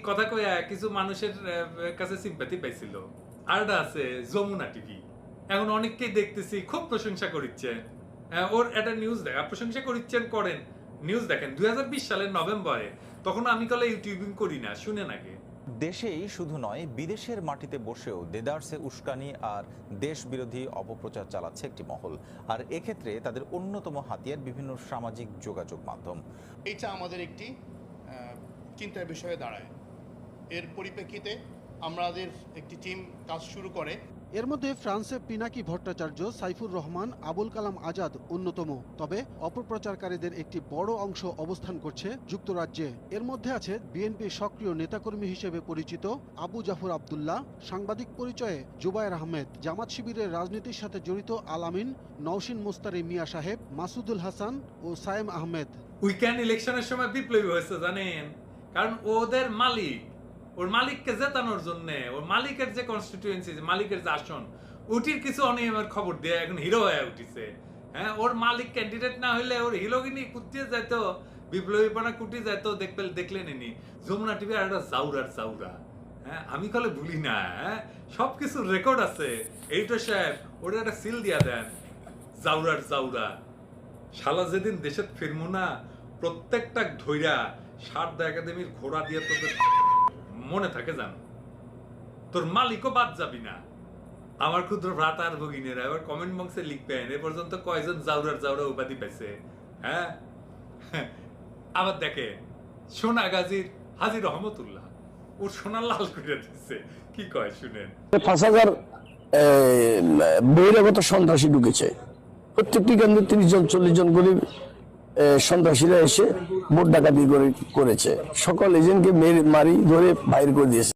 কথা কইয়া কিছু মানুষের কাছে সিম্পাথি পাইছিল। আরটা আছে যমুনা টিভি, এখন অনেককেই দেখতেছি খুব প্রশংসা করিচ্ছেন। ওর একটা নিউজ দেখা, প্রশংসা করিচ্ছেন করেন, নিউজ দেখেন 2020 সালের নভেম্বরে, তখন আমি কলে ইউটিউবিং করি না, শুনেন আগে। দেশেই শুধু নয়, বিদেশের মাটিতে বসেও দেদারসে উস্কানি আর দেশ বিরোধী অপপ্রচার চালাচ্ছে একটি মহল। আর এক্ষেত্রে তাদের অন্যতম হাতিয়ার বিভিন্ন সামাজিক যোগাযোগ মাধ্যম। এইটা আমাদের একটি চিন্তার বিষয়ে দাঁড়ায়। এর পরিপ্রেক্ষিতে আমাদের একটি টিম কাজ শুরু করে। এর মধ্যে ফ্রান্সে পিনাকি ভট্টাচার্য, সাইফুর রহমান, আবুল কালাম আজাদ অন্যতম। তবে অপপ্রচারকারীদের একটি বড় অংশ অবস্থান করছে যুক্তরাজ্যে। এর মধ্যে আছে বিএনপির সক্রিয় নেতাকর্মী হিসেবে পরিচিত আবু জাফর আবদুল্লাহ, সাংবাদিক পরিচয়ে জুবায়ের আহমেদ, জামাত শিবিরের রাজনীতির সাথে জড়িত আল আমিন, নওশিন মোস্তারি মিয়া সাহেব, মাসুদুল হাসান ও সায়েম আহমেদ। উইকেন্ড ইলেকশনের সময় বিপ্লবী হয়েছে জানেন, কারণ ওদের মালিক, ওর মালিককে জেতানোর জন্য, ওর মালিকের যে কনস্টিটিউয়েন্সি, মালিকের যে আসন, ওটির কিছু অনিয়মের খবর দিয়ে এখন হিরো হয়ে উঠিছে। হ্যাঁ, ওর মালিক ক্যান্ডিডেট না হইলে ওর হিরোগিনি কুটিয়ে যেত, বিপ্লবীপনা কুটি যেত, দেখলে নেনি। যমুনা টিভি আর একটা জাউরার জাউরা। হ্যাঁ, আমি কলে ভুলি না, হ্যাঁ, সবকিছুর রেকর্ড আছে। এইটা সাহেব ওটা একটা সিল দিয়া দেন, জাউরার জাউরা। শালা যেদিন দেশে ফিরমু না, প্রত্যেকটা ধৈরা সারদা একাডেমির ঘোড়া দিয়ে তোদের মনে থাকে জান, তোর মালিকও বাদ যাবি না। আমার ক্ষুদ্র ভ্রাতা আর ভগিনীরা এবার কমেন্ট বক্সে লিখবেন এ পর্যন্ত কয়জন জাউরার জাউরা উপাধি পাইছে। হ্যাঁ, আবার দেখে সোনাগাজীর হাজী রহমতুল্লাহ, ওর সোনা লাল করে দিচ্ছে, কি কয় শুনেন। 5,000 বহিরাগত সন্ত্রাসী ঢুকেছে, প্রত্যেকটি কেন্দ্রে 30 জন 40 জন করে সন্ত্রাসীরা এসে ভোট ডাকাতি করেছে। সকল এজেন্টকে মারি ধরে বাইর করে দিয়েছে।